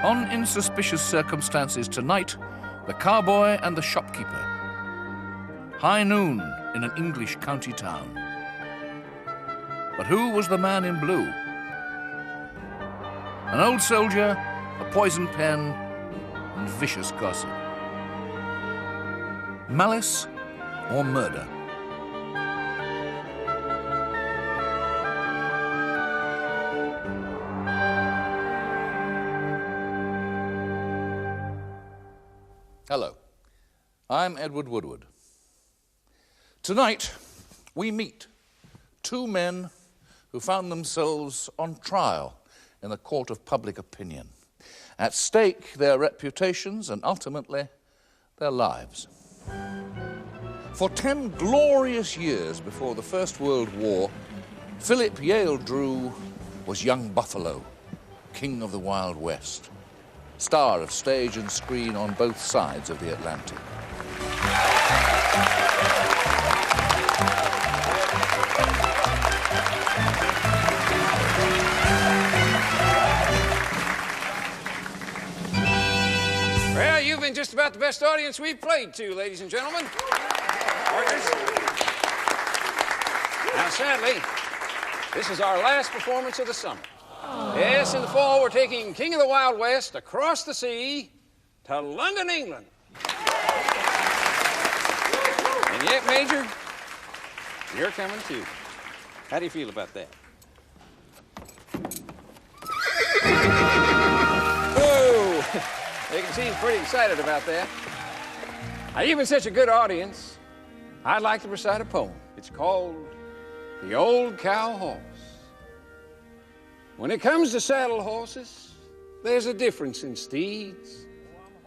On Insuspicious Circumstances tonight, the cowboy and the shopkeeper. High noon in an English county town. But who was the man in blue? An old soldier, a poison pen, and vicious gossip. Malice or murder? Hello, I'm Edward Woodward. Tonight, we meet two men who found themselves on trial in the court of public opinion. At stake, their reputations and ultimately, their lives. For 10 glorious years before the First World War, Philip Yale Drew was young Buffalo, king of the Wild West, star of stage and screen on both sides of the Atlantic. Well, you've been just about the best audience we've played to, ladies and gentlemen. Partners. Now, sadly, this is our last performance of the summer. Yes, in the fall, we're taking King of the Wild West across the sea to London, England. And yet, Major, you're coming too. How do you feel about that? Whoa! You can see he's pretty excited about that. Now, even such a good audience, I'd like to recite a poem. It's called The Old Cow Horse. When it comes to saddle horses, there's a difference in steeds.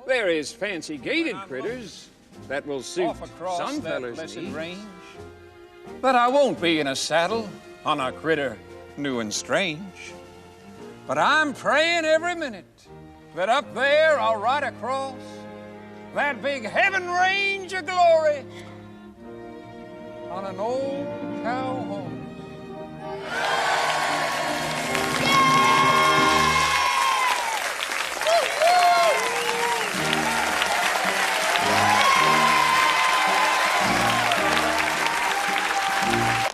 There is fancy gaited critters that will suit some fellas' needs. But I won't be in a saddle on a critter new and strange. But I'm praying every minute that up there I'll ride across that big heaven range of glory on an old cow horse.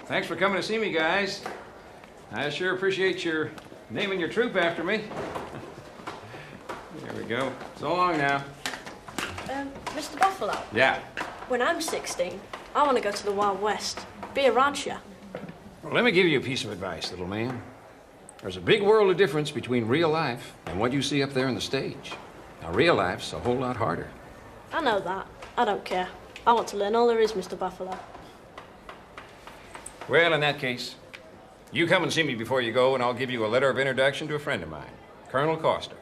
Thanks for coming to see me, guys. I sure appreciate your naming your troop after me. There we go. So long now. Mr. Buffalo? Yeah. When I'm 16, I want to go to the Wild West, be a rancher. Well, let me give you a piece of advice, little man. There's a big world of difference between real life and what you see up there on the stage. Now, real life's a whole lot harder. I know that. I don't care. I want to learn all there is, Mr. Buffalo. Well, in that case, you come and see me before you go, and I'll give you a letter of introduction to a friend of mine, Colonel Coster,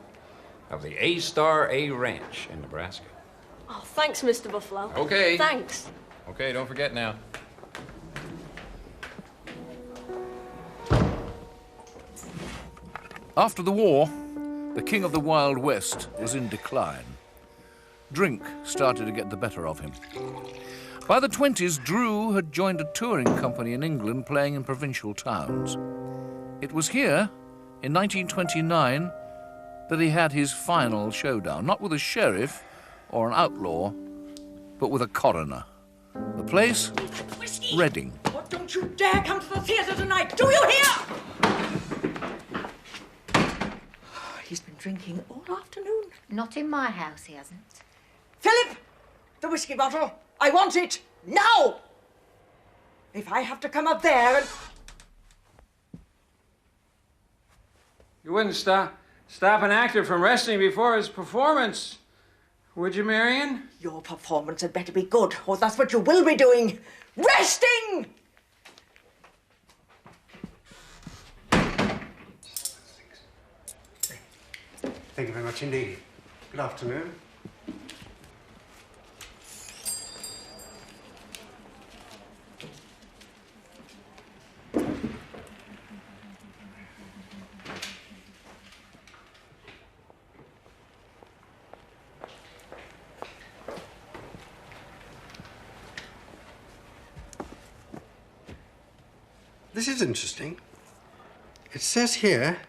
of the A-Star A Ranch in Nebraska. Oh, thanks, Mr. Buffalo. Okay. Thanks. Okay, don't forget now. After the war, the king of the Wild West was in decline. Drink started to get the better of him. By the 20s, Drew had joined a touring company in England playing in provincial towns. It was here, in 1929, that he had his final showdown, not with a sheriff or an outlaw, but with a coroner. The place? Reading. Oh, don't you dare come to the theater tonight, do you hear? He's been drinking all afternoon. Not in my house, he hasn't. Philip, the whiskey bottle. I want it now. If I have to come up there and... You wouldn't stop an actor from resting before his performance, would you, Marion? Your performance had better be good, or that's what you will be doing. Resting! Thank you very much indeed. Good afternoon. This is interesting. It says here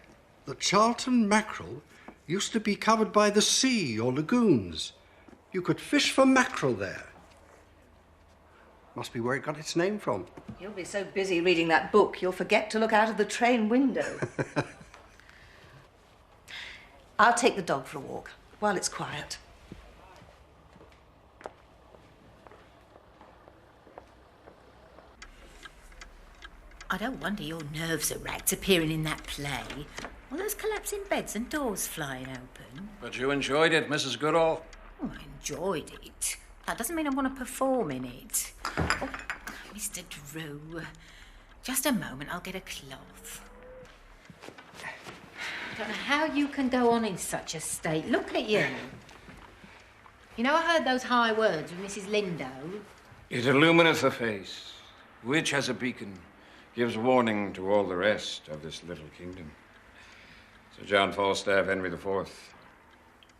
that Charlton mackerel Used to be covered by the sea or lagoons. You could fish for mackerel there. Must be where it got its name from. You'll be so busy reading that book, you'll forget to look out of the train window. I'll take the dog for a walk while it's quiet. I don't wonder your nerves are racked appearing in that play. All those collapsing beds and doors flying open. But you enjoyed it, Mrs. Goodall? Oh, I enjoyed it. That doesn't mean I want to perform in it. Oh, Mr. Drew. Just a moment, I'll get a cloth. I don't know how you can go on in such a state. Look at you. You know, I heard those high words with Mrs. Lindo. It illumineth the face, which as a beacon gives warning to all the rest of this little kingdom. Sir John Falstaff, Henry IV,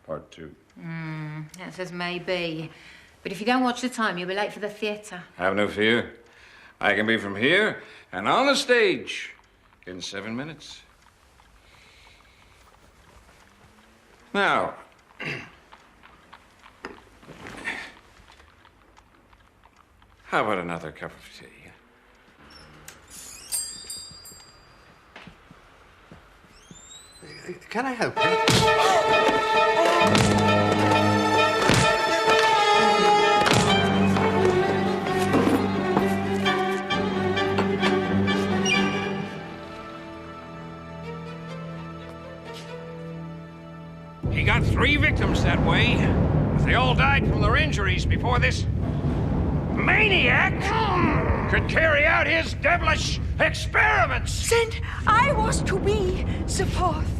Part 2. That's as may be. But if you don't watch the time, you'll be late for the theatre. Have no fear. I can be from here and on the stage in 7 minutes. Now, how about another cup of tea? Can I help you? He got 3 victims that way, but they all died from their injuries before this maniac could carry out his devilish experiments. Then I was to be the fourth.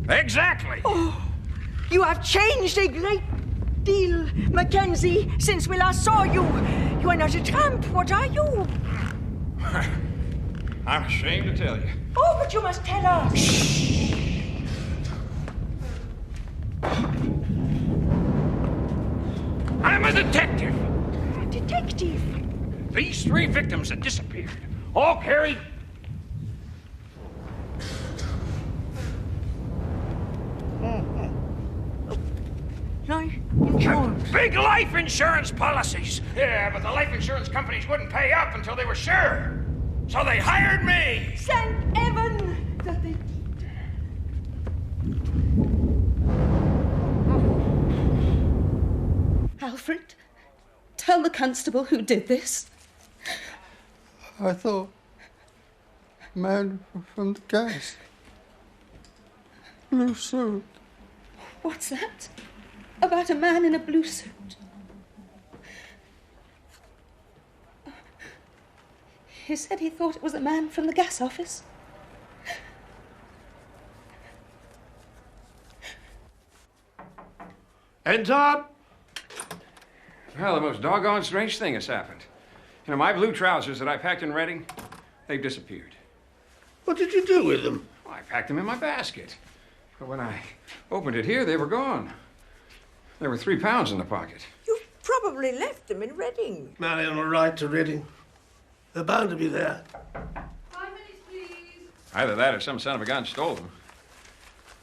Exactly. Oh, you have changed a great deal, Mackenzie, since we last saw you. You are not a tramp, what are you? I'm ashamed to tell you. Oh, but you must tell us. Shh. I'm a detective. Detective? These 3 victims that disappeared all carried... Life insurance. Big life insurance policies. Yeah, but the life insurance companies wouldn't pay up until they were sure. So they hired me. Thank heaven that they... Alfred, tell the constable who did this. I thought... man from the gas. Blue suit. What's that? About a man in a blue suit? He said he thought it was a man from the gas office. Enter! Well, the most doggone strange thing has happened. You know, my blue trousers that I packed in Reading, they've disappeared. What did you do with them? Well, I packed them in my basket. But when I opened it here, they were gone. There were 3 pounds in the pocket. You probably left them in Reading. Marry on a ride to Reading. They're bound to be there. 5 minutes, please. Either that or some son of a gun stole them.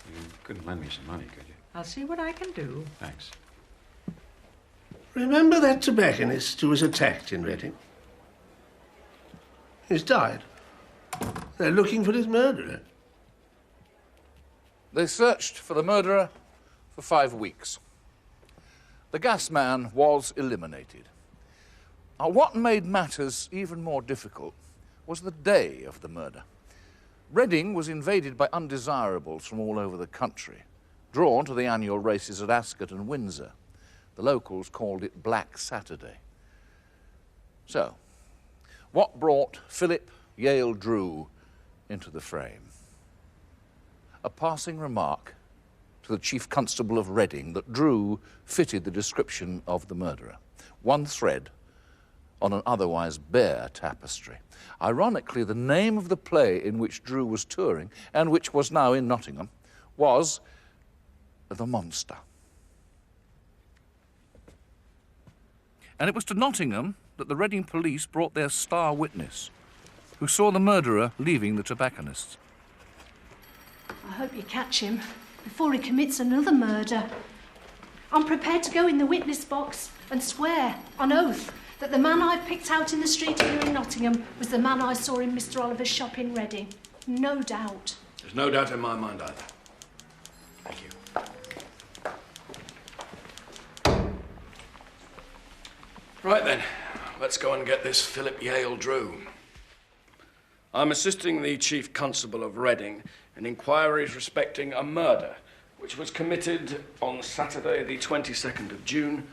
You couldn't lend me some money, could you? I'll see what I can do. Thanks. Remember that tobacconist who was attacked in Reading? He's died. They're looking for his murderer. They searched for the murderer for 5 weeks. The gas man was eliminated. Now, what made matters even more difficult was the day of the murder. Reading was invaded by undesirables from all over the country, drawn to the annual races at Ascot and Windsor. The locals called it Black Saturday. So, what brought Philip Yale Drew into the frame? A passing remark to the Chief Constable of Reading that Drew fitted the description of the murderer. One thread on an otherwise bare tapestry. Ironically, the name of the play in which Drew was touring, and which was now in Nottingham, was The Monster. And it was to Nottingham that the Reading police brought their star witness, who saw the murderer leaving the tobacconist's. I hope you catch him before he commits another murder. I'm prepared to go in the witness box and swear on oath that the man I picked out in the street here in Nottingham was the man I saw in Mr. Oliver's shop in Reading. No doubt. There's no doubt in my mind either. Thank you. Right then, let's go and get this Philip Yale Drew. I'm assisting the Chief Constable of Reading in inquiries respecting a murder which was committed on Saturday, the 22nd of June,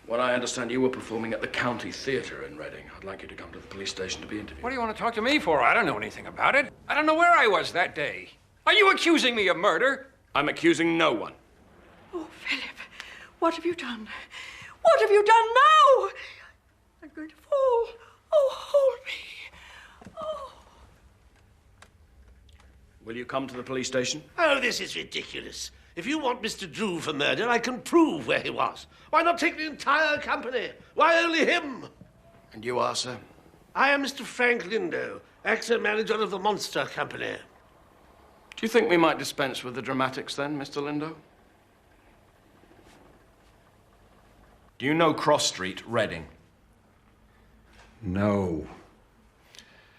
when I understand you were performing at the County Theatre in Reading. I'd like you to come to the police station to be interviewed. What do you want to talk to me for? I don't know anything about it. I don't know where I was that day. Are you accusing me of murder? I'm accusing no one. Oh, Philip, what have you done? What have you done now? I'm going to fall. Oh, hold me. Oh. Will you come to the police station? Oh, this is ridiculous. If you want Mr. Drew for murder, I can prove where he was. Why not take the entire company? Why only him? And you are, sir? I am Mr. Frank Lindo, actor manager of the Monster Company. Do you think we might dispense with the dramatics then, Mr. Lindo? Do you know Cross Street, Reading? No.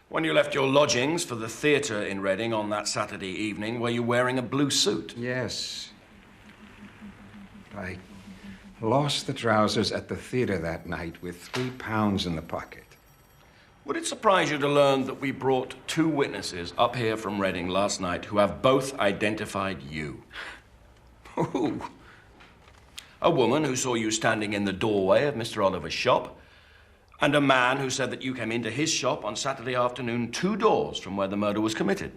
When you left your lodgings for the theatre in Reading on that Saturday evening, were you wearing a blue suit? Yes. I lost the trousers at the theatre that night with £3 in the pocket. Would it surprise you to learn that we brought 2 witnesses up here from Reading last night who have both identified you? Who? A woman who saw you standing in the doorway of Mr. Oliver's shop, and a man who said that you came into his shop on Saturday afternoon 2 doors from where the murder was committed.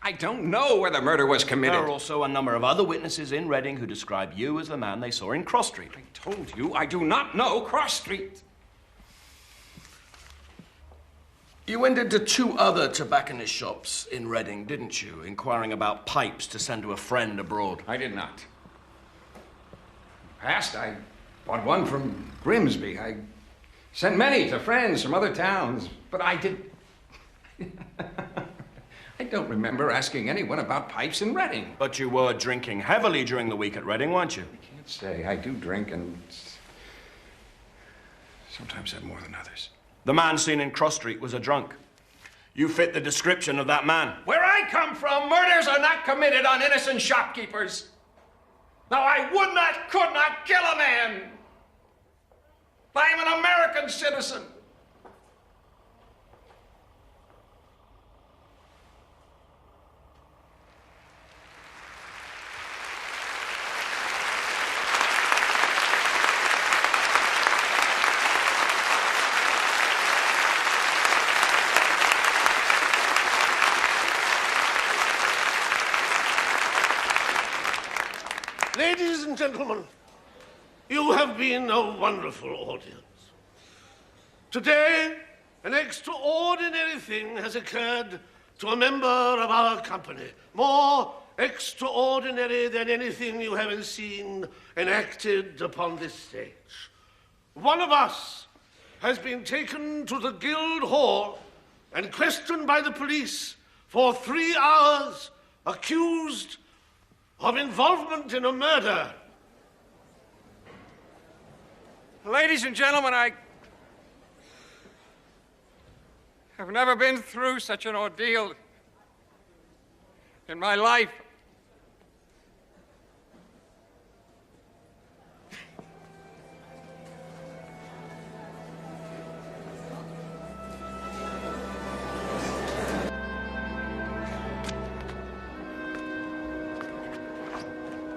I don't know where the murder was committed. There are also a number of other witnesses in Reading who describe you as the man they saw in Cross Street. I told you I do not know Cross Street. You went into 2 other tobacconist shops in Reading, didn't you? Inquiring about pipes to send to a friend abroad. I did not. Past, I bought one from Grimsby. I sent many to friends from other towns, but I did... I don't remember asking anyone about pipes in Reading. But you were drinking heavily during the week at Reading, weren't you? I can't say. I do drink and sometimes have more than others. The man seen in Cross Street was a drunk. You fit the description of that man. Where I come from, murders are not committed on innocent shopkeepers. Now, I would not, could not kill a man. I am an American citizen. Ladies and gentlemen, you have been a wonderful audience. Today, an extraordinary thing has occurred to a member of our company, more extraordinary than anything you have seen enacted upon this stage. One of us has been taken to the Guild Hall and questioned by the police for 3 hours, accused of involvement in a murder. Ladies and gentlemen, I have never been through such an ordeal in my life.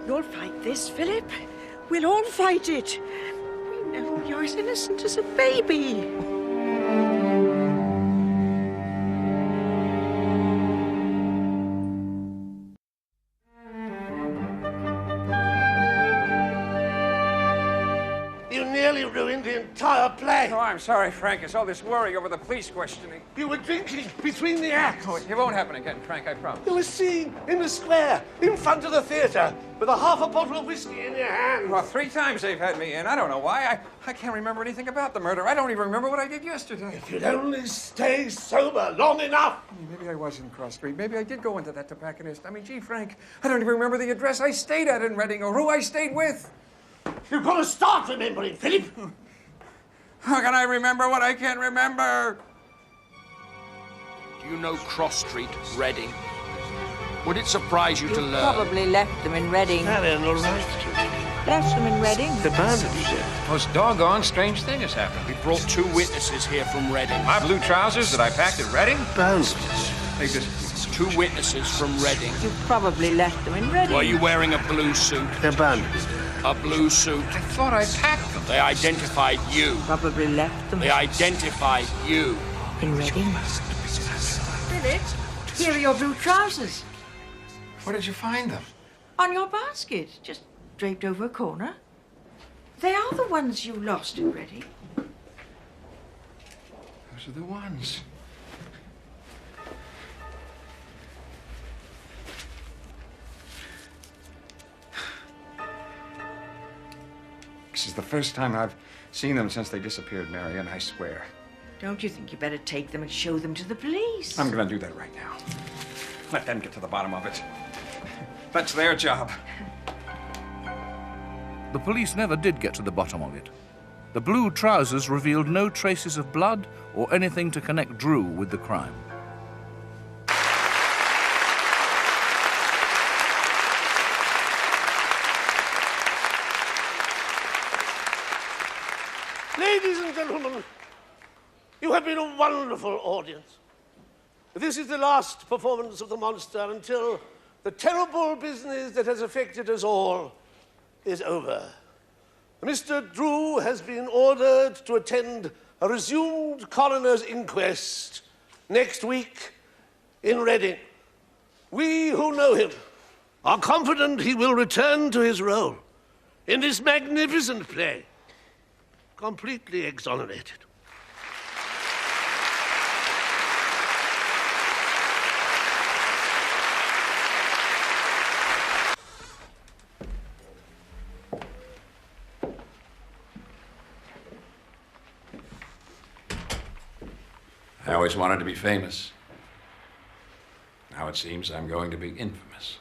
You'll fight this, Philip. We'll all fight it. We know you're as innocent as a baby. You nearly ruined the entire play. Oh, I'm sorry, Frank. It's all this worry over the police questioning. You were drinking between the acts. Oh, it won't happen again, Frank, I promise. You were seen in the square, in front of the theatre, with a half a bottle of whiskey in your hand. Well, 3 times they've had me in. I don't know why. I can't remember anything about the murder. I don't even remember what I did yesterday. If you'd only stay sober long enough. Maybe I was in Cross Street. Maybe I did go into that tobacconist. I mean, gee, Frank, I don't even remember the address I stayed at in Reading or who I stayed with. You've got to start remembering, Philip. How can I remember what I can't remember? Do you know Cross Street, Reading? Would it surprise you to learn? Probably left them in Reading. Marion, all right. Left them in Reading. The bandit. Most doggone strange thing has happened. We brought 2 witnesses here from Reading. My blue trousers that I packed at Reading? Bandits. They just... 2 witnesses from Reading. You probably left them in Reading. Were you wearing a blue suit? They're bandits. A blue suit. I thought I packed them. They identified you. Probably left them They identified you. in Reading. Philip, here are your blue trousers. Where did you find them? On your basket, just draped over a corner. They are the ones you lost in Reading. Those are the ones. This is the first time I've seen them since they disappeared, Marion, I swear. Don't you think you better take them and show them to the police? I'm gonna do that right now. Let them get to the bottom of it. That's their job. The police never did get to the bottom of it. The blue trousers revealed no traces of blood or anything to connect Drew with the crime. Ladies and gentlemen, you have been a wonderful audience. This is the last performance of the monster until the terrible business that has affected us all is over. Mr. Drew has been ordered to attend a resumed coroner's inquest next week in Reading. We who know him are confident he will return to his role in this magnificent play, completely exonerated. I always wanted to be famous. Now it seems I'm going to be infamous.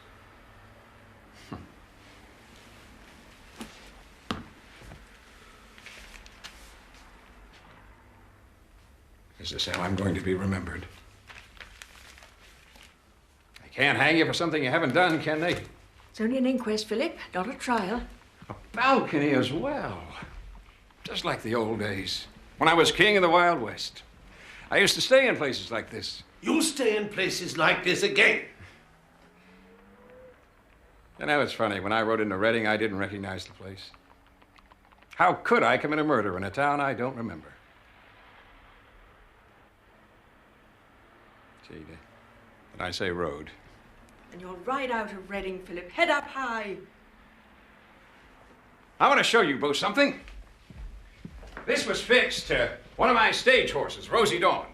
Is this how I'm going to be remembered? They can't hang you for something you haven't done, can they? It's only an inquest, Philip, not a trial. A balcony as well. Just like the old days, when I was king of the Wild West. I used to stay in places like this. You'll stay in places like this again. You know, it's funny. When I rode into Reading, I didn't recognize the place. How could I commit a murder in a town I don't remember? Gee, did I say road? And you're right out of Reading, Philip. Head up high. I want to show you both something. This was fixed to one of my stage horses, Rosie Dawn.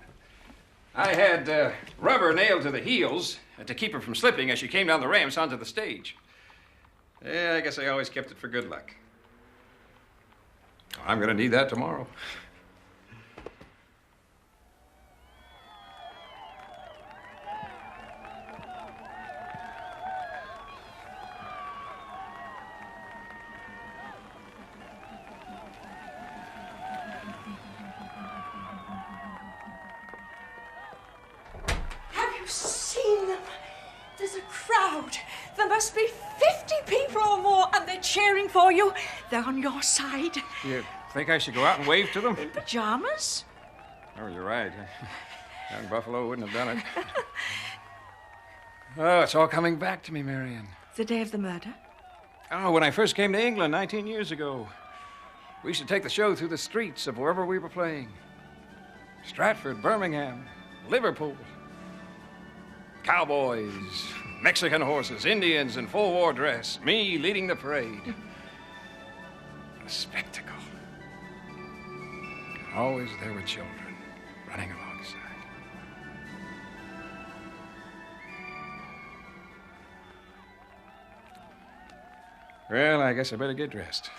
I had rubber nailed to the heels to keep her from slipping as she came down the ramps onto the stage. Yeah, I guess I always kept it for good luck. I'm going to need that tomorrow. Seen them. There's a crowd. There must be 50 people or more, and they're cheering for you. They're on your side. You think I should go out and wave to them? In pajamas? Oh, you're right. Young Buffalo wouldn't have done it. Oh, it's all coming back to me, Marion. The day of the murder? Oh, when I first came to England 19 years ago, we used to take the show through the streets of wherever we were playing. Stratford, Birmingham, Liverpool. Cowboys, Mexican horses, Indians in full war dress, me leading the parade. A spectacle. Always there were children running alongside. Well, I guess I better get dressed.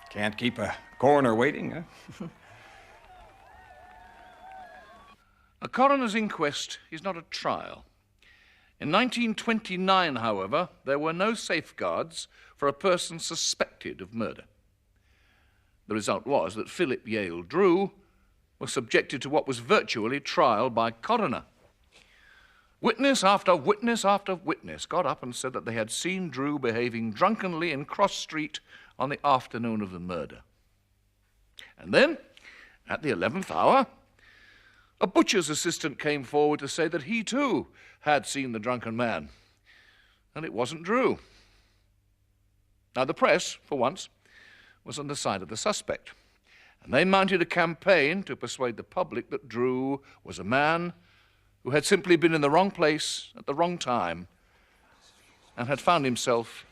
Can't keep a coroner waiting, huh? A coroner's inquest is not a trial. In 1929, however, there were no safeguards for a person suspected of murder. The result was that Philip Yale Drew was subjected to what was virtually trial by coroner. Witness after witness after witness got up and said that they had seen Drew behaving drunkenly in Cross Street on the afternoon of the murder. And then, at the 11th hour, a butcher's assistant came forward to say that he too had seen the drunken man, and it wasn't Drew. Now, the press, for once, was on the side of the suspect, and they mounted a campaign to persuade the public that Drew was a man who had simply been in the wrong place at the wrong time and had found himself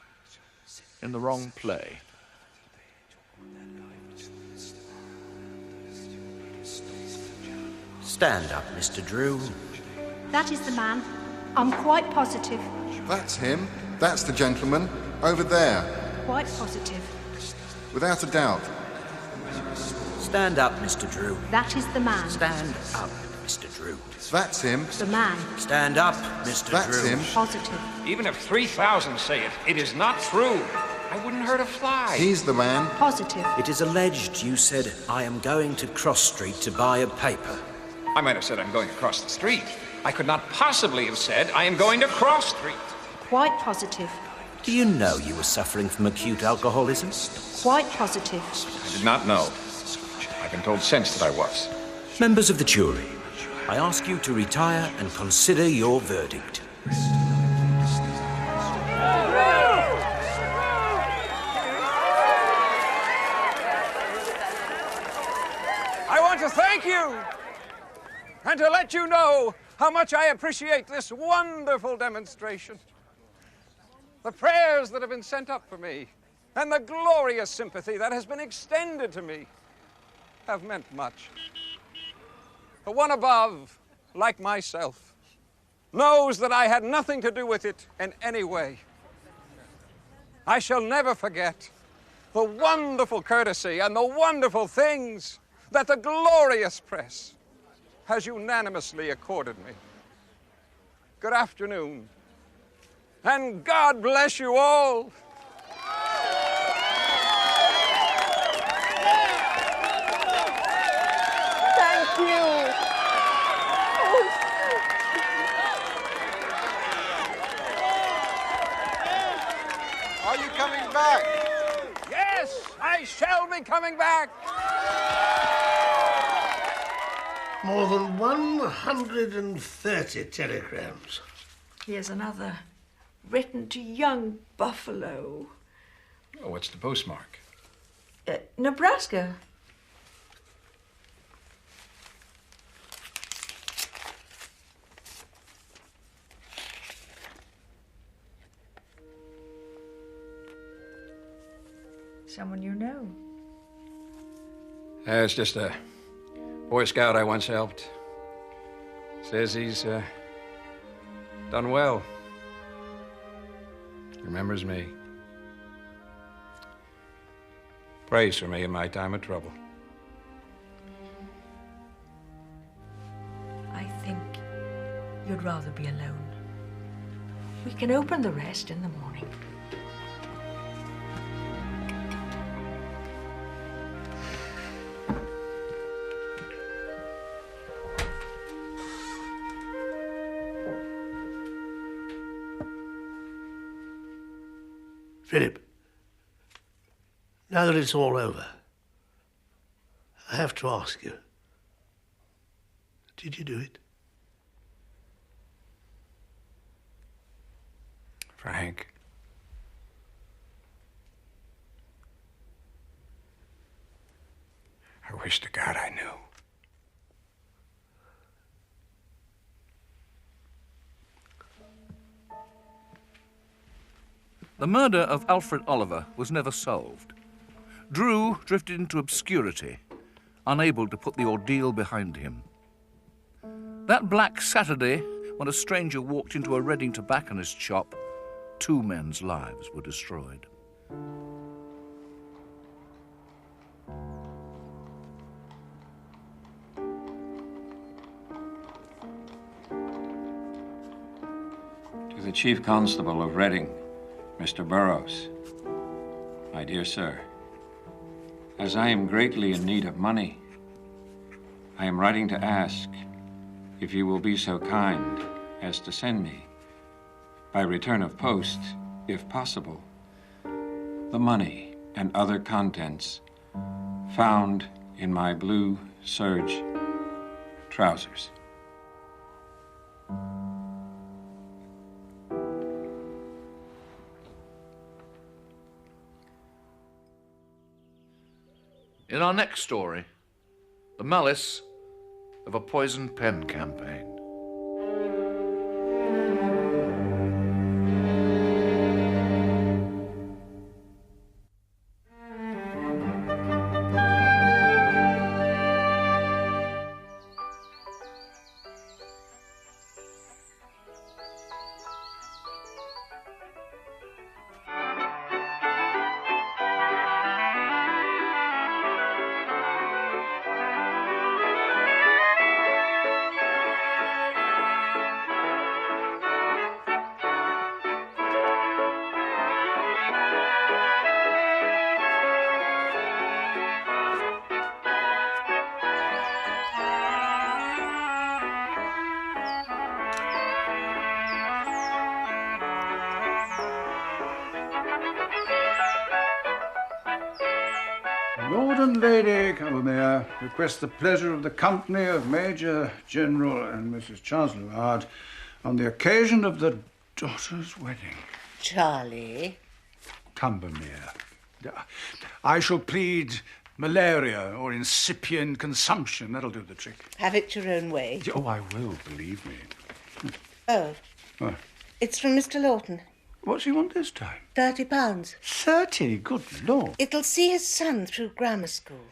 in the wrong play. Stand up, Mr. Drew. That is the man. I'm quite positive. That's him. That's the gentleman. Over there. Quite positive. Without a doubt. Stand up, Mr. Drew. That is the man. Stand up, Mr. Drew. That's him. The man. Stand up, Mr. Drew. That's him. Positive. Even if 3,000 say it, it is not true. I wouldn't hurt a fly. He's the man. Positive. It is alleged you said, I am going to Cross Street to buy a paper. I might have said I'm going across the street. I could not possibly have said I am going to Cross Street. Quite positive. Do you know you were suffering from acute alcoholism? Quite positive. I did not know. I've been told since that I was. Members of the jury, I ask you to retire and consider your verdict. I want to thank you and to let you know how much I appreciate this wonderful demonstration. The prayers that have been sent up for me and the glorious sympathy that has been extended to me have meant much. The one above, like myself, knows that I had nothing to do with it in any way. I shall never forget the wonderful courtesy and the wonderful things that the glorious press has unanimously accorded me. Good afternoon, and God bless you all. Thank you. Are you coming back? Yes, I shall be coming back. More than 130 telegrams. Here's another, written to young Buffalo. Oh, what's the postmark? Nebraska. Someone you know. It's just a Boy Scout I once helped. Says he's done well. Remembers me. Prays for me in my time of trouble. I think you'd rather be alone. We can open the rest in the morning. Philip, now that it's all over, I have to ask you, did you do it? Frank. I wish to God I knew. The murder of Alfred Oliver was never solved. Drew drifted into obscurity unable to put the ordeal behind him. That black Saturday, when a stranger walked into a Reading tobacconist shop, 2 men's lives were destroyed. To the Chief Constable of Reading, Mr. Burrows. My dear sir, as I am greatly in need of money, I am writing to ask if you will be so kind as to send me, by return of post, if possible, the money and other contents found in my blue serge trousers. In our next story, the malice of a poison pen campaign. Lord and Lady Cambermere request the pleasure of the company of Major General and Mrs. Charles Luard on the occasion of the daughter's wedding. Charlie? Cambermere. I shall plead malaria or incipient consumption. That'll do the trick. Have it your own way. Oh, I will, believe me. Oh. What? It's from Mr. Lawton. What's he want this time? £30. 30? Good Lord. It'll see his son through grammar school.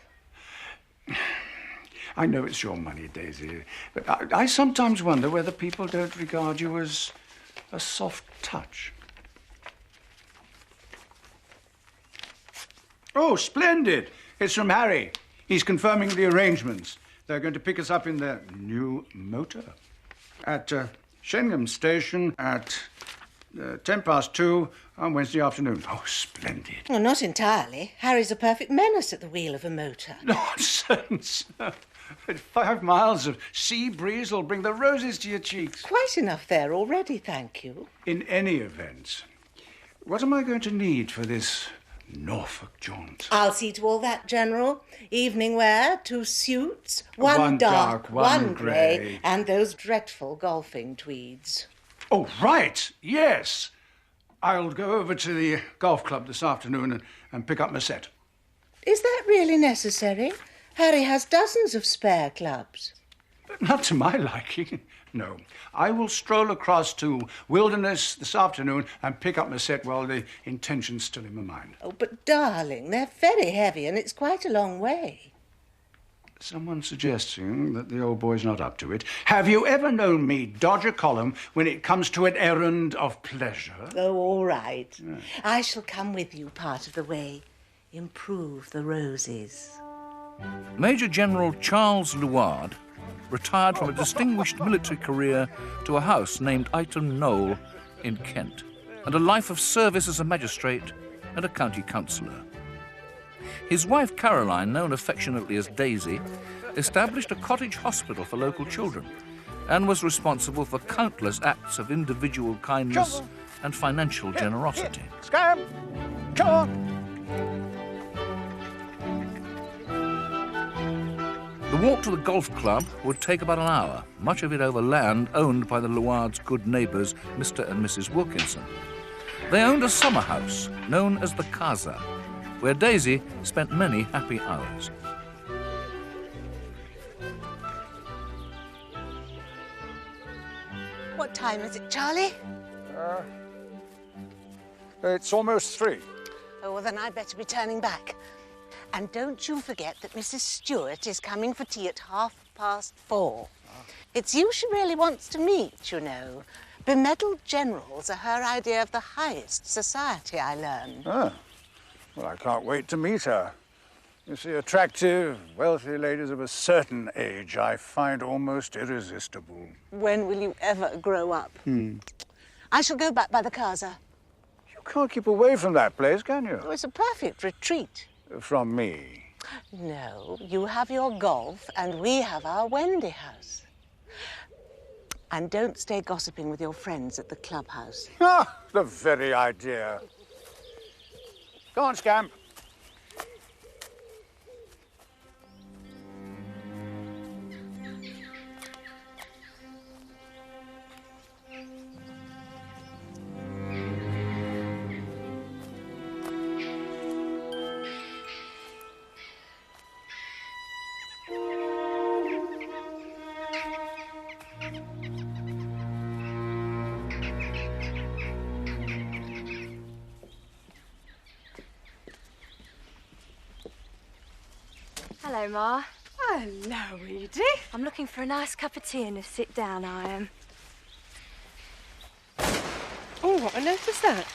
I know it's your money, Daisy, but I sometimes wonder whether people don't regard you as a soft touch. Oh, splendid. It's from Harry. He's confirming the arrangements. They're going to pick us up in their new motor at Shengham Station at 2:10 on Wednesday afternoon. Oh, splendid. Well, not entirely. Harry's a perfect menace at the wheel of a motor. Nonsense. 5 miles of sea breeze will bring the roses to your cheeks. Quite enough there already, thank you. In any event, what am I going to need for this Norfolk jaunt? I'll see to all that, General. Evening wear, 2 suits, one dark, one grey, and those dreadful golfing tweeds. Oh, right, yes. I'll go over to the golf club this afternoon and pick up my set. Is that really necessary? Harry has dozens of spare clubs. But not to my liking. No. I will stroll across to Wilderness this afternoon and pick up my set while the intention's still in my mind. Oh, but darling, they're very heavy and it's quite a long way. Someone's suggesting that the old boy's not up to it. Have you ever known me dodge a column when it comes to an errand of pleasure? Oh, all right. Yeah. I shall come with you part of the way. Improve the roses. Major General Charles Luard retired from a distinguished military career to a house named Ighton Knoll in Kent, and a life of service as a magistrate and a county councillor. His wife Caroline, known affectionately as Daisy, established a cottage hospital for local children and was responsible for countless acts of individual kindness and financial generosity. Scram! Come on! The walk to the golf club would take about an hour, much of it over land owned by the Luards' good neighbours, Mr. and Mrs. Wilkinson. They owned a summer house known as the Casa, where Daisy spent many happy hours. What time is it, Charlie? It's almost 3. Oh, well, then I'd better be turning back. And don't you forget that Mrs. Stewart is coming for tea at 4:30. It's you she really wants to meet, you know. Bemedalled generals are her idea of the highest society, I learn. Ah, well, I can't wait to meet her. You see, attractive, wealthy ladies of a certain age I find almost irresistible. When will you ever grow up? I shall go back by the Casa. You can't keep away from that place, can you? Oh, it's a perfect retreat. From me. No, you have your golf and we have our Wendy house. And don't stay gossiping with your friends at the clubhouse. Ah, the very idea. Go on, Scamp. Hello, Ma. Hello, Edie. I'm looking for a nice cup of tea and a sit down, I am. Oh, what on earth is that?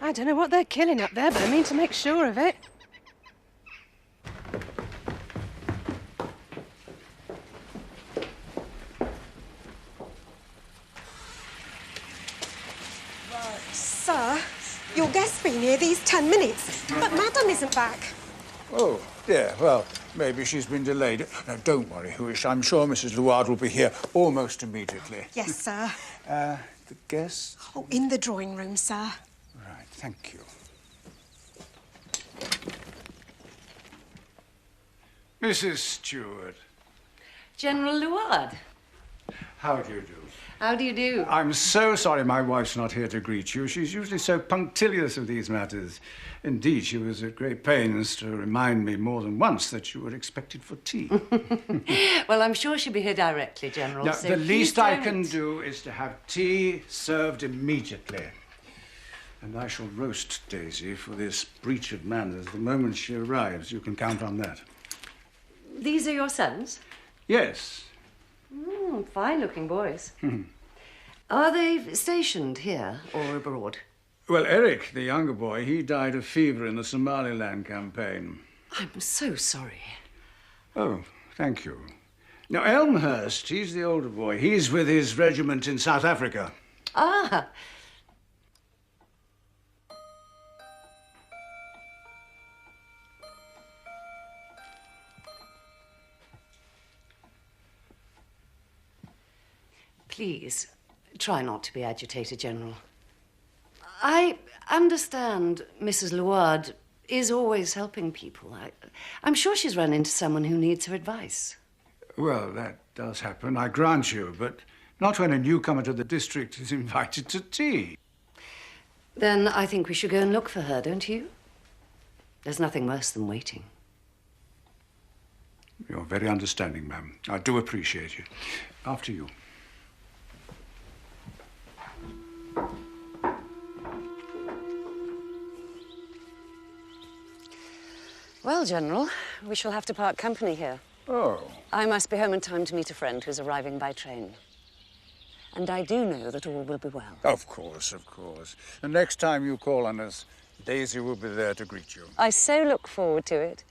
I don't know what they're killing up there, but I mean to make sure of it. Sir, your guest's been here these 10 minutes, but Madam isn't back. Oh, dear. Well, maybe she's been delayed. No, don't worry, Huish. I'm sure Mrs. Luard will be here almost immediately. Yes, sir. The guest? Oh, in the drawing room, sir. Right, thank you. Mrs. Stewart. General Luard. How do you do? How do you do? I'm so sorry my wife's not here to greet you. She's usually so punctilious of these matters. Indeed, she was at great pains to remind me more than once that you were expected for tea. Well, I'm sure she'll be here directly, General. Now, so the least I don't. can do is to have tea served immediately. And I shall roast Daisy for this breach of manners the moment she arrives. You can count on that. These are your sons? Yes. Fine-looking boys. Are they stationed here or abroad? Well, Eric, the younger boy, he died of fever in the Somaliland campaign. I'm so sorry. Oh, thank you. Now, Elmhurst, he's the older boy. He's with his regiment in South Africa. Ah. Please, try not to be agitated, General. I understand Mrs. Luard is always helping people. I'm sure she's run into someone who needs her advice. Well, that does happen, I grant you, but not when a newcomer to the district is invited to tea. Then I think we should go and look for her, don't you? There's nothing worse than waiting. You're very understanding, ma'am. I do appreciate you. After you. Well, General, we shall have to part company here. Oh. I must be home in time to meet a friend who's arriving by train. And I do know that all will be well. Of course, of course. The next time you call on us, Daisy will be there to greet you. I so look forward to it.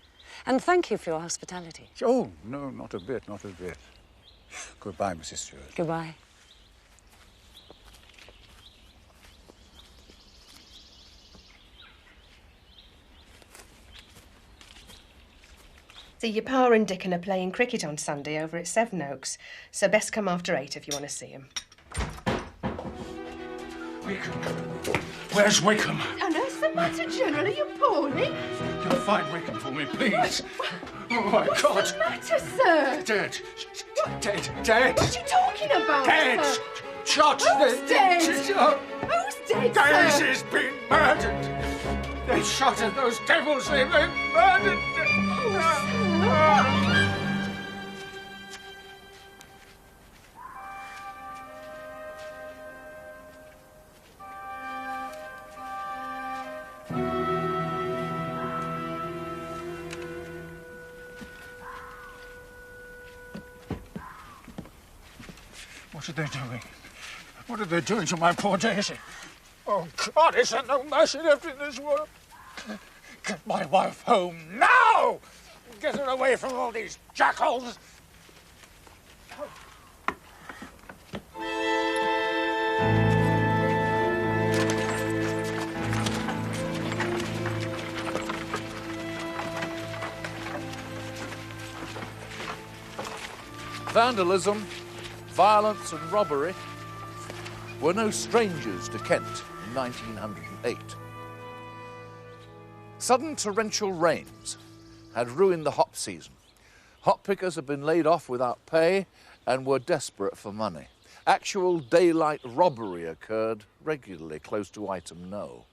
And thank you for your hospitality. Oh, no, not a bit, not a bit. Goodbye, Mrs. Stewart. Goodbye. See, your Pa and Dickon are playing cricket on Sunday over at Sevenoaks, so best come after 8 if you want to see them. Wickham. Where's Wickham? And what's the matter, General? Are you poorly? You'll find Wickham for me, please. Oh, my God. What's the matter, sir? Dead. Dead. What are you talking about, Dead. sir? Shot. Who's dead? Who's dead, sir? Daisy's been murdered. They shot at those devils. They murdered. What are they doing? What are they doing to my poor Daisy? Oh, God, is there no mercy left in this world? Get my wife home now! Get her away from all these jackals! Vandalism, violence and robbery were no strangers to Kent in 1908. Sudden torrential rains had ruined the hop season. Hop pickers had been laid off without pay and were desperate for money. Actual daylight robbery occurred regularly close to Item No.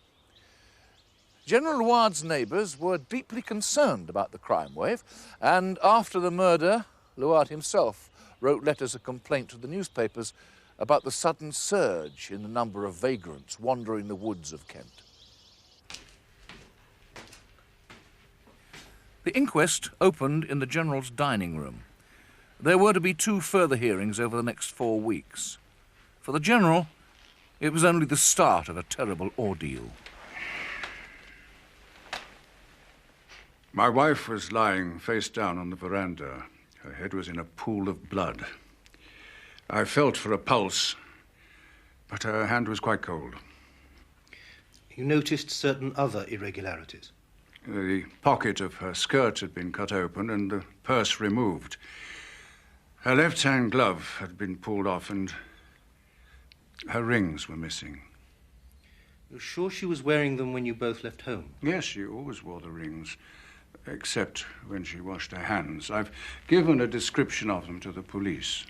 General Ward's neighbours were deeply concerned about the crime wave, and after the murder, Luard himself wrote letters of complaint to the newspapers about the sudden surge in the number of vagrants wandering the woods of Kent. The inquest opened in the General's dining room. There were to be 2 further hearings over the next 4 weeks. For the General, it was only the start of a terrible ordeal. My wife was lying face down on the veranda. Her head was in a pool of blood. I felt for a pulse, but her hand was quite cold. You noticed certain other irregularities? The pocket of her skirt had been cut open and the purse removed. Her left-hand glove had been pulled off and her rings were missing. You're sure she was wearing them when you both left home? Yes, she always wore the rings, except when she washed her hands. I've given a description of them to the police.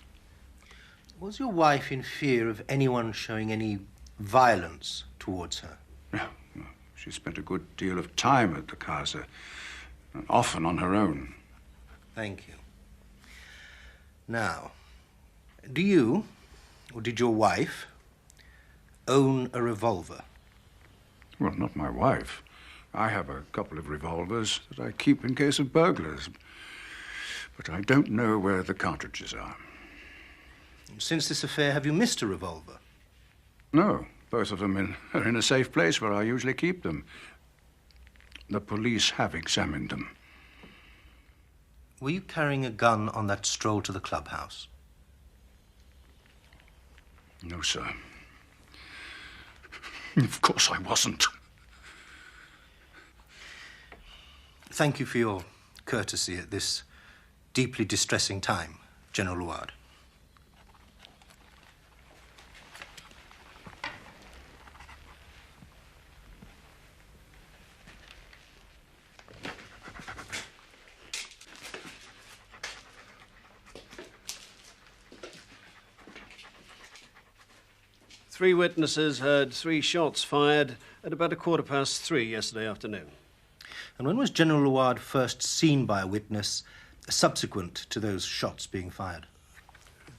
Was your wife in fear of anyone showing any violence towards her? No. She spent a good deal of time at the casa, often on her own. Thank you. Now, do you, or did your wife, own a revolver? Well, not my wife. I have a couple of revolvers that I keep in case of burglars. But I don't know where the cartridges are. Since this affair, have you missed a revolver? No. Both of them are in a safe place where I usually keep them. The police have examined them. Were you carrying a gun on that stroll to the clubhouse? No, sir. Of course I wasn't. Thank you for your courtesy at this deeply distressing time, General Luard. Three witnesses heard 3 shots fired at about 3:15 yesterday afternoon. And when was General Luard first seen by a witness subsequent to those shots being fired?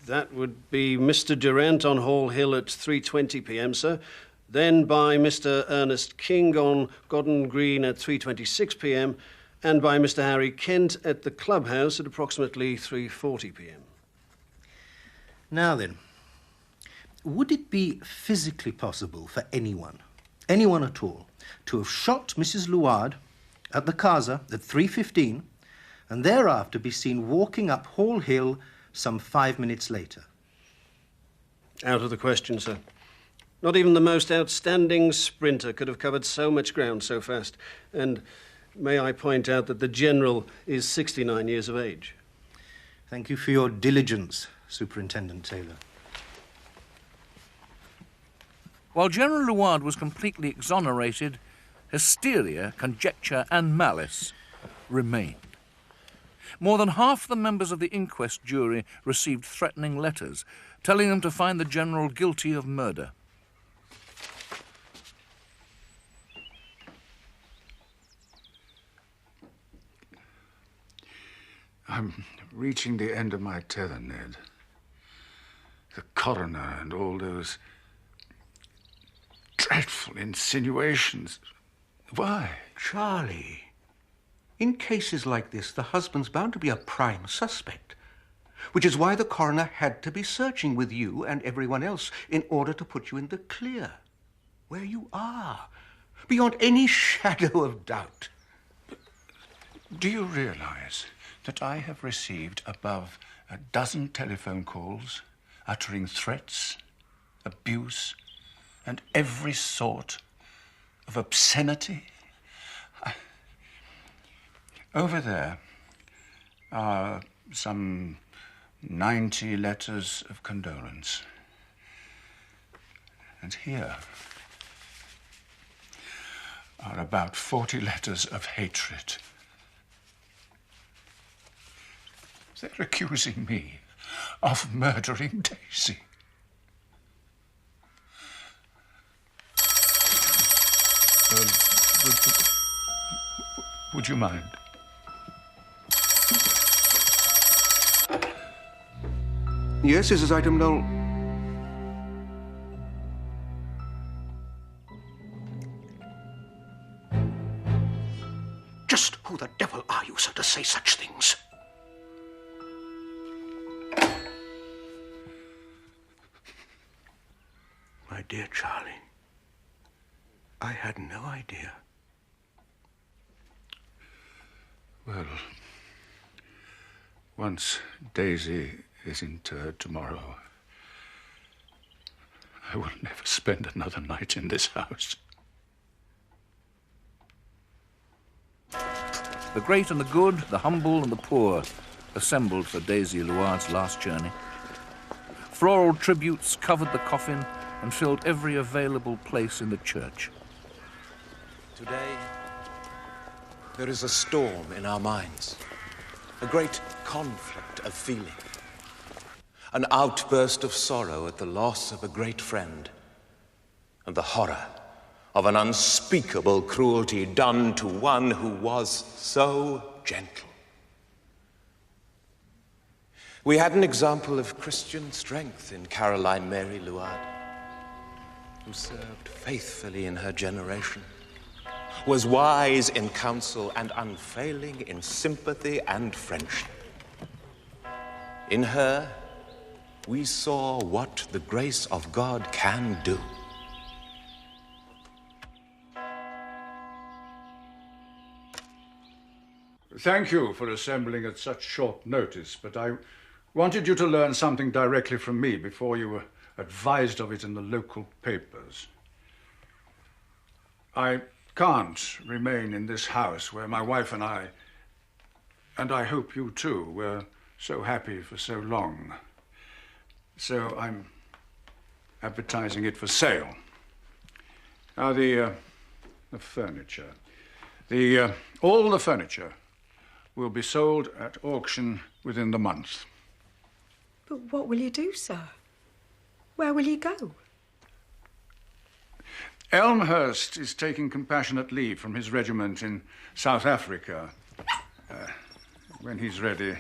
That would be Mr. Durant on Hall Hill at 3:20 p.m., sir. Then by Mr. Ernest King on Godden Green at 3:26 p.m. and by Mr. Harry Kent at the clubhouse at approximately 3:40 p.m. Now then, would it be physically possible for anyone at all, to have shot Mrs. Luard at the casa at 3:15 and thereafter be seen walking up Hall Hill some 5 minutes later? Out of the question, sir. Not even the most outstanding sprinter could have covered so much ground so fast. And may I point out that the General is 69 years of age. Thank you for your diligence, Superintendent Taylor. While General Luard was completely exonerated, hysteria, conjecture and malice remained. More than half the members of the inquest jury received threatening letters telling them to find the General guilty of murder. I'm reaching the end of my tether, Ned. The coroner and all those dreadful insinuations. Why? Charlie, in cases like this, the husband's bound to be a prime suspect. which is why the coroner had to be searching with you and everyone else in order to put you in the clear, where you are, beyond any shadow of doubt. Do you realize that I have received above a dozen telephone calls uttering threats, abuse, and every sort of obscenity? Over there are some 90 letters of condolence. And here are about 40 letters of hatred. They're accusing me of murdering Daisy. Would you mind? Yes, this is item null. Just who the devil are you, sir, to say such things? My dear Charlie, I had no idea. Well, once Daisy is interred tomorrow, I will never spend another night in this house. The great and the good, the humble and the poor assembled for Daisy Luard's last journey. Floral tributes covered the coffin and filled every available place in the church. Today, there is a storm in our minds, a great conflict of feeling, an outburst of sorrow at the loss of a great friend, and the horror of an unspeakable cruelty done to one who was so gentle. We had an example of Christian strength in Caroline Mary Luard, who served faithfully in her generation, was wise in counsel and unfailing in sympathy and friendship. In her, we saw what the grace of God can do. Thank you for assembling at such short notice, but I wanted you to learn something directly from me before you were advised of it in the local papers. I can't remain in this house where my wife and I hope you too, were so happy for so long. So I'm advertising it for sale. Now, the furniture. All the furniture will be sold at auction within the month. But what will you do, sir? Where will you go? Elmhurst is taking compassionate leave from his regiment in South Africa. When he's ready,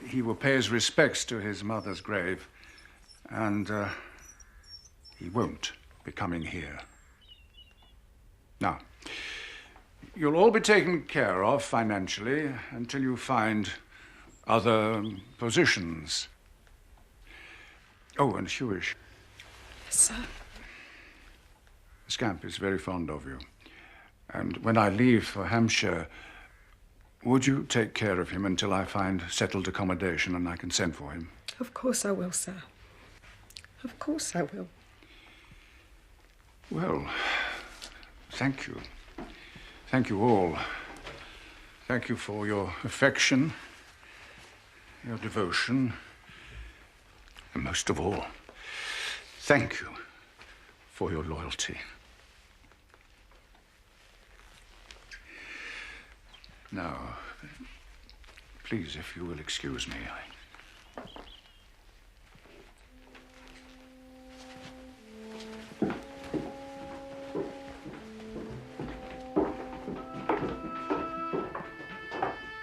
he will pay his respects to his mother's grave, and he won't be coming here. Now, you'll all be taken care of financially until you find other positions. Oh, and Hewish. Yes, sir. Scamp is very fond of you. And when I leave for Hampshire, would you take care of him until I find settled accommodation and I can send for him? Of course I will, sir. Of course I will. Well, thank you. Thank you all. Thank you for your affection, your devotion, and most of all, thank you for your loyalty. Now, please, if you will excuse me,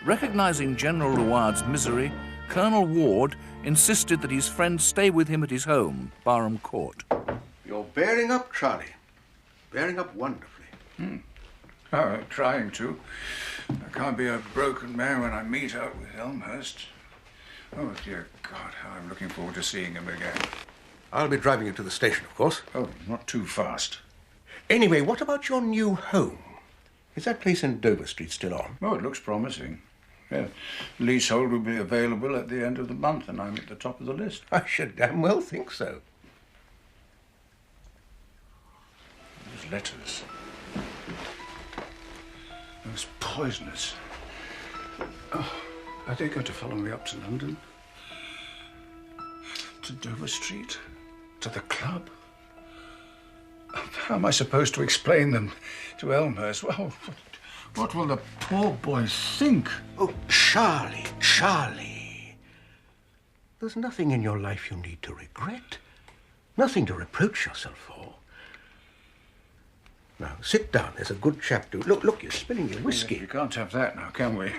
Recognizing General Luard's misery, Colonel Ward insisted that his friend stay with him at his home, Barham Court. You're bearing up, Charlie. Bearing up wonderfully. Oh, I'm trying to. I can't be a broken man when I meet up with Elmhurst. Oh, dear God, how I'm looking forward to seeing him again. I'll be driving you to the station, of course. Oh, not too fast. Anyway, what about your new home? Is that place in Dover Street still on? Oh, it looks promising. Yeah. Leasehold will be available at the end of the month, and I'm at the top of the list. I should damn well think so. Those letters. Those poisonous. Oh, are they going to follow me up to London? To Dover Street? To the club? How am I supposed to explain them to Elmhurst? Well, what will the poor boy think? Oh, Charlie, Charlie. There's nothing in your life you need to regret. Nothing to reproach yourself for. Now, sit down. There's a good chap to... Look, you're spilling your whiskey. You can't have that now, can we?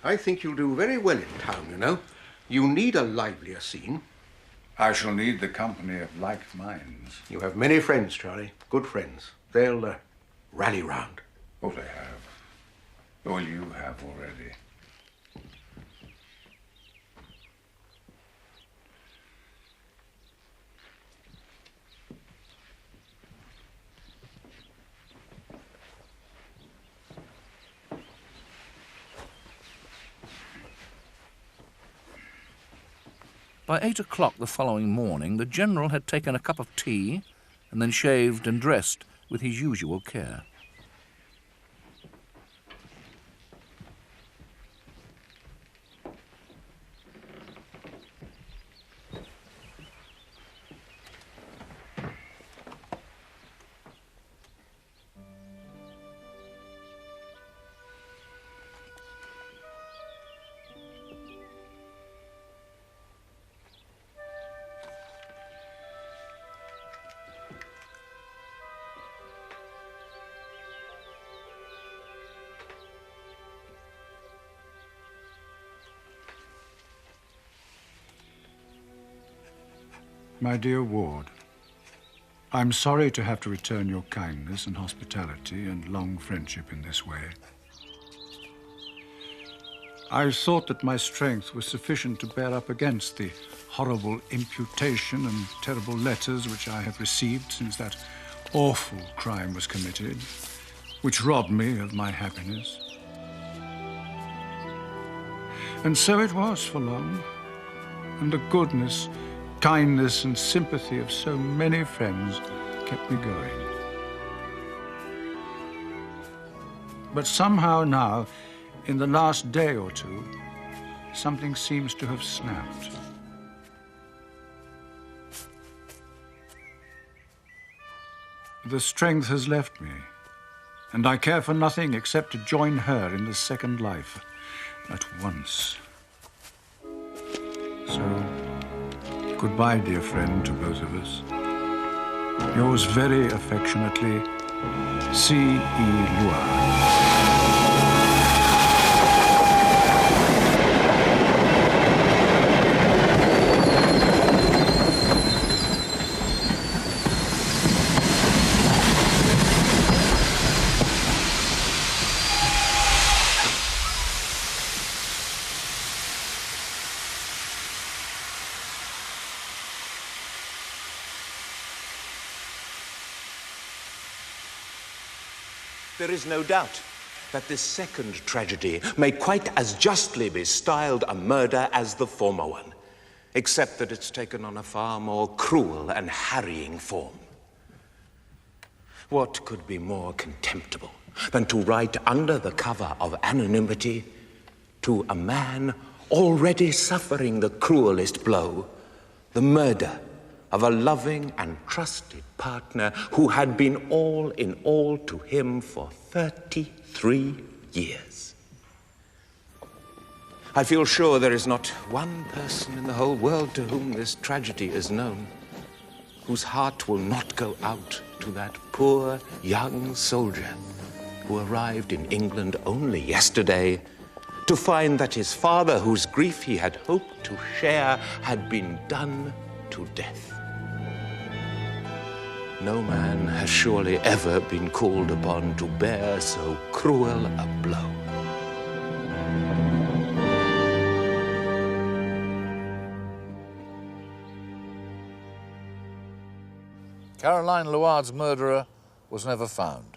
I think you'll do very well in town, you know. You need a livelier scene. I shall need the company of like minds. You have many friends, Charlie. Good friends. They'll rally round. Oh, they have. All you have already. By 8 o'clock the following morning, the General had taken a cup of tea and then shaved and dressed with his usual care. My dear Ward, I'm sorry to have to return your kindness and hospitality and long friendship in this way. I thought that my strength was sufficient to bear up against the horrible imputation and terrible letters which I have received since that awful crime was committed, which robbed me of my happiness. And so it was for long, and the goodness, kindness and sympathy of so many friends kept me going. But somehow now, in the last day or two, something seems to have snapped. The strength has left me, and I care for nothing except to join her in the second life at once. So, goodbye, dear friend, to both of us. Yours very affectionately, C.E. Luard. There is no doubt that this second tragedy may quite as justly be styled a murder as the former one, except that it's taken on a far more cruel and harrying form. What could be more contemptible than to write under the cover of anonymity to a man already suffering the cruelest blow, the murder of a loving and trusted partner who had been all in all to him for 33 years. I feel sure there is not one person in the whole world to whom this tragedy is known, whose heart will not go out to that poor young soldier who arrived in England only yesterday to find that his father, whose grief he had hoped to share, had been done to death. No man has surely ever been called upon to bear so cruel a blow. Caroline Luard's murderer was never found,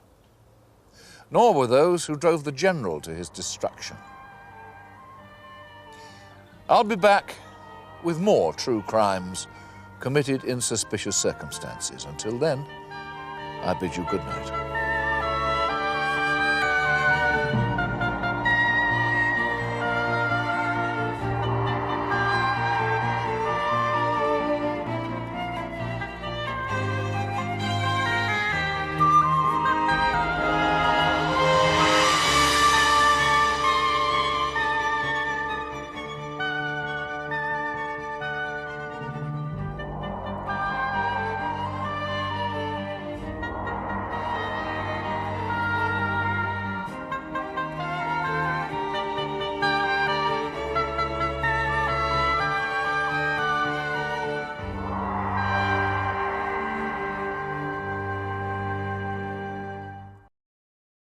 nor were those who drove the general to his destruction. I'll be back with more true crimes committed in suspicious circumstances. Until then, I bid you good night.